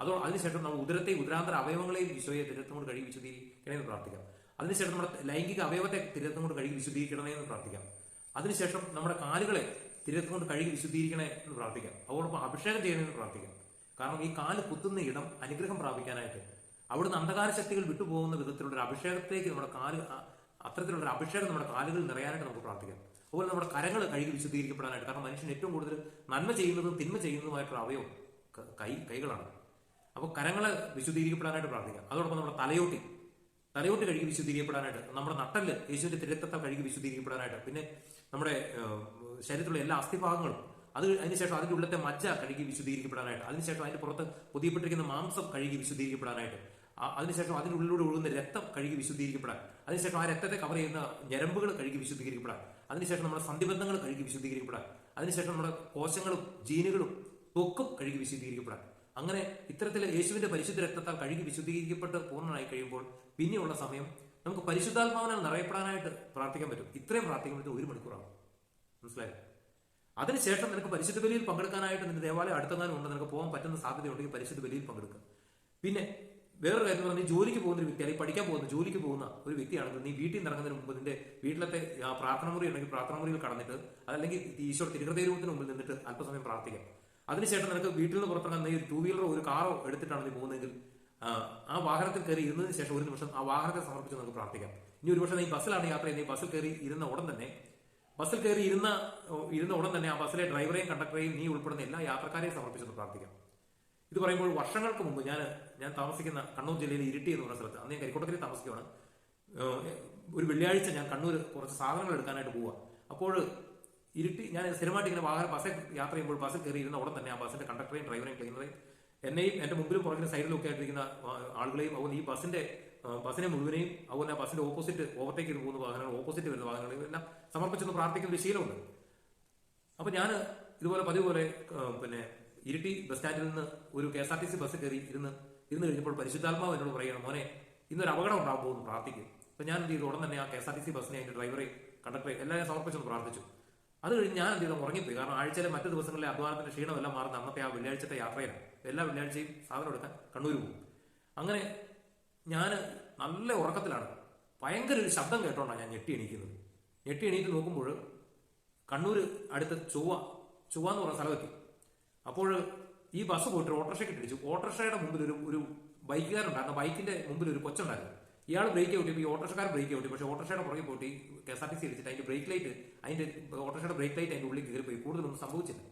അതിനുശേഷം നമ്മൾ ഉദരത്തെയും ഉദരാന്തര അവയവങ്ങളെയും ഈശോയെ തിരത്തും കൊണ്ട് കഴുകി വിശുദ്ധീകരിക്കണമെന്ന് പ്രാർത്ഥിക്കാം. അതിനുശേഷം നമ്മുടെ ലൈംഗിക അവയവത്തെ തിരത്തും കൊണ്ട് കഴുകി വിശുദ്ധീകരിക്കണമെന്ന് പ്രാർത്ഥിക്കാം. അതിനുശേഷം നമ്മുടെ കാലുകളെ തിരത്തും കൊണ്ട് കഴുകി വിശുദ്ധീകരിക്കണേ എന്ന് പ്രാർത്ഥിക്കാം. അതോടൊപ്പം അഭിഷേകം ചെയ്യണമെന്ന് പ്രാർത്ഥിക്കാം. കാരണം ഈ കാല് കുത്തുന്ന ഇടം അനുഗ്രഹം പ്രാപിക്കാനായിട്ട് അവിടുന്ന് അന്ധകാര ശക്തികൾ വിട്ടുപോകുന്ന വിധത്തിലുള്ള ഒരു അഭിഷേകത്തേക്ക് നമ്മുടെ അത്തരത്തിലുള്ള ഒരു അഭിഷേകം നമ്മുടെ കാലുകളിൽ നിറയാനായിട്ട് നമുക്ക് പ്രാർത്ഥിക്കാം. അതുപോലെ നമ്മുടെ കരങ്ങൾ കഴുകി വിശുദ്ധീകരിക്കപ്പെടാനായിട്ട്, കാരണം മനുഷ്യൻ ഏറ്റവും കൂടുതൽ നന്മ ചെയ്യുന്നതും തിന്മ ചെയ്യുന്നതുമായിട്ടുള്ള അവയവം കൈകളാണ്. അപ്പോൾ കരങ്ങളെ വിശുദ്ധീകരിക്കപ്പെടാനായിട്ട് പ്രാർത്ഥിക്കാം. അതോടൊപ്പം നമ്മുടെ തലയോട്ട് കഴുകി വിശുദ്ധീകരിക്കപ്പെടാനായിട്ട്, നമ്മുടെ നട്ടല് യേശുവിന്റെ തിരത്തത്തെ കഴുകി വിശുദ്ധീകരിക്കപ്പെടാനായിട്ട്, പിന്നെ നമ്മുടെ ശരീരത്തിലുള്ള എല്ലാ അസ്ഥിഭാഗങ്ങളും അതിനുശേഷം അതിന്റെ ഉള്ളത്തെ മജ്ജ കഴുകി വിശുദ്ധീകരിക്കപ്പെടാനായിട്ട്, അതിനുശേഷം അതിന്റെ പുറത്ത് പൊതിയപ്പെട്ടിരിക്കുന്ന മാംസം കഴുകി വിശുദ്ധീകരിക്കപ്പെടാനായിട്ട്, അതിനുശേഷം അതിന്റെ ഉള്ളിലൂടെ ഒഴുകുന്ന രക്തം കഴുകി വിശുദ്ധീകരിക്കപ്പെടാൻ, അതിനുശേഷം ആ രക്തത്തെ കവർ ചെയ്യുന്ന ഞരമ്പുകൾ കഴുകി വിശുദ്ധീകരിക്കപ്പെടാൻ, അതിനുശേഷം നമ്മുടെ സന്ധിബന്ധങ്ങൾ കഴുകി വിശുദ്ധീകരിക്കപ്പെടാൻ, അതിനുശേഷം നമ്മുടെ കോശങ്ങളും ജീനുകളും ത്വക്കും കഴുകി വിശുദ്ധീകരിക്കപ്പെടാൻ. അങ്ങനെ ഇത്തരത്തിൽ യേശുവിന്റെ പരിശുദ്ധ രക്തത്താൽ കഴുകി വിശുദ്ധീകരിക്കപ്പെട്ട് പൂർണ്ണമായി കഴിയുമ്പോൾ പിന്നെയുള്ള സമയം നമുക്ക് പരിശുദ്ധാത്മാവിനാൽ നിറയപ്പെടാനായിട്ട് പ്രാർത്ഥിക്കാൻ പറ്റും. ഇത്രയും പ്രാർത്ഥിക്കാൻ പറ്റും 1 മണിക്കൂറാണ്. മനസ്സിലായോ? അതിനുശേഷം നിനക്ക് പരിശുദ്ധ ബലിയിൽ പങ്കെടുക്കാനായിട്ട് നിന്റെ ദേവാലയം അടുത്തെങ്ങാനും ഉണ്ട്, നിനക്ക് പോകാൻ പറ്റുന്ന സാധ്യതയുണ്ടെങ്കിൽ പരിശുദ്ധ ബലിയിൽ പങ്കെടുക്കുക. പിന്നെ വേറൊരു കാര്യം പറഞ്ഞാൽ, നീ ജോലിക്ക് പോകുന്ന ഒരു വ്യക്തി, അല്ലെങ്കിൽ പഠിക്കാൻ പോകുന്ന ജോലിക്ക് പോകുന്ന ഒരു വ്യക്തിയാണെങ്കിൽ നീ വീട്ടിൽ നിന്ന് ഇറങ്ങുന്നതിന് മുമ്പ് നിന്റെ വീട്ടിലത്തെ പ്രാർത്ഥന മുറി ഉണ്ടെങ്കിൽ പ്രാർത്ഥന മുറിയിൽ കടന്നിട്ട്, അതല്ലെങ്കിൽ ഈശോ തിരുഹൃദയരൂപത്തിന് മുമ്പിൽ നിന്നിട്ട് അല്പസമയം പ്രാർത്ഥിക്കാം. അതിനുശേഷം നിനക്ക് വീട്ടിൽ നിന്ന് പുറത്തിറങ്ങാൻ നീ ഒരു 2 വീലറോ ഒരു കാറോ എടുത്തിട്ടാണ് നീ പോകുന്നതെങ്കിൽ ആ വാഹനത്തിൽ കയറി ഇരുന്നതിന് ശേഷം 1 നിമിഷം ആ വാഹനത്തെ സമർപ്പിച്ച് നമുക്ക് പ്രാർത്ഥിക്കാം. ഇനി ഒരു പക്ഷേ നീ ബസ്സിലാണ് യാത്ര ചെയ്യുന്നത്, ബസ്സിൽ കയറി ഇരുന്ന ഉടൻ തന്നെ ആ ബസ്സിലെ ഡ്രൈവറെയും കണ്ടക്ടറെയും നീ ഉൾപ്പെടുന്ന എല്ലാ യാത്രക്കാരെയും സമർപ്പിച്ചെന്ന് പ്രാർത്ഥിക്കാം. ഇത് പറയുമ്പോൾ വർഷങ്ങൾക്ക് മുമ്പ് ഞാൻ താമസിക്കുന്ന കണ്ണൂർ ജില്ലയിലെ ഇരിട്ടി എന്ന് പറയുന്ന സ്ഥലത്ത്, അന്ന് ഞാൻ കരിക്കോട്ടത്തിൽ താമസിക്കുകയാണ്. ഒരു വെള്ളിയാഴ്ച ഞാൻ കണ്ണൂർ കുറച്ച് സാധനങ്ങൾ എടുക്കാനായിട്ട് പോവുക. അപ്പോൾ ഇരിട്ടി ഞാൻ സ്ഥിരമായിട്ട് ഇങ്ങനെ ബസ്സിൽ യാത്ര ചെയ്യുമ്പോൾ ബസ്സിൽ കയറി ഇരുന്ന ഉടൻ തന്നെ ആ ബസ്സിന്റെ കണ്ടക്ടറെയും ഡ്രൈവറെയും ക്ലീനറെയും എന്നെയും എന്റെ മുമ്പിലും പുറകിലും സൈഡിലും ഒക്കെ ആയിട്ടിരിക്കുന്ന ആളുകളെയും, അതുപോലെ ഈ ബസ്സിനെ മുഴുവനെയും, അതുപോലെ ആ ബസ്സിന്റെ ഓപ്പോസിറ്റ് ഓവർടേക്ക് ചെയ്ത് പോകുന്ന വാഹനങ്ങൾ, ഓപ്പോസിറ്റ് വരുന്ന വാഹനങ്ങളെയും എല്ലാം സമർപ്പിച്ചെന്ന് പ്രാർത്ഥിക്കുന്ന ഒരു ശീലമുണ്ട്. അപ്പൊ ഞാൻ ഇതുപോലെ പതിവ് പോലെ പിന്നെ ഇരിട്ടി ബസ് സ്റ്റാൻഡിൽ നിന്ന് ഒരു KSRTC ബസ് കയറി ഇരുന്ന് കഴിഞ്ഞപ്പോൾ പരിശുദ്ധാത്മാവ് എന്നോട് പറയുകയാണ്, മോനെ ഇന്നൊരു അപകടം ഉണ്ടാകാൻ പോകുന്നു, പ്രാർത്ഥിക്കും. അപ്പൊ ഞാൻ എന്ത് ചെയ്തു, ഉടൻ തന്നെ ആ KSRTC ബസ്സിനെ, അതിന്റെ ഡ്രൈവറെ, കണ്ടക്ടറെ എല്ലാവരെയും സമർപ്പിച്ചെന്ന് പ്രാർത്ഥിച്ചു. അത് കഴിഞ്ഞ് ഞാൻ എന്ത് ചെയ്തു, ഉറങ്ങിപ്പോയി. കാരണം ആഴ്ചയിലെ മറ്റു ദിവസങ്ങളിലെ അധ്വാനത്തിന്റെ ക്ഷീണമെല്ലാം മാറുന്ന അന്നത്തെ ആ വെള്ളിയാഴ്ചത്തെ യാത്രയിലാണ്. എല്ലാ വെള്ളിയാഴ്ചയും സാധനം എടുക്കാൻ കണ്ണൂർ പോകും. അങ്ങനെ ഞാൻ നല്ല ഉറക്കത്തിലാണ്. ഭയങ്കര ഒരു ശബ്ദം കേട്ടോണ്ടാണ് ഞാൻ ഞെട്ടി എണീറ്റ് നോക്കുമ്പോൾ കണ്ണൂർ അടുത്ത് ചൊവ്വ എന്ന് പറഞ്ഞ സ്ഥലമെത്തി. അപ്പോൾ ഈ ബസ് പോയിട്ട് ഓട്ടോറിക്ഷയ്ക്ക് ഇടിച്ചു. ഓട്ടോറിക്ഷയുടെ മുമ്പിൽ ഒരു ബൈക്കുകാരുണ്ടായിരുന്നു. ബൈക്കിന്റെ മുമ്പിൽ ഒരു കൊച്ചുണ്ടായിരുന്നു. ഇയാൾ ബ്രേക്ക് ഔട്ടി, ഈ ഓട്ടോറിക്ഷക്കാരൻ ബ്രേക്ക് ഔട്ടി. പക്ഷേ ഓട്ടോറിക്ഷയുടെ പുറകെ പോയിട്ട് KSRTC ഇടിച്ചിട്ട് അതിന്റെ ഓട്ടോറിക്ഷയുടെ ബ്രേക്ക് ലൈറ്റ് അതിന്റെ ഉള്ളിൽ കയറിപ്പോയി. കൂടുതലൊന്നും സംഭവിച്ചില്ല.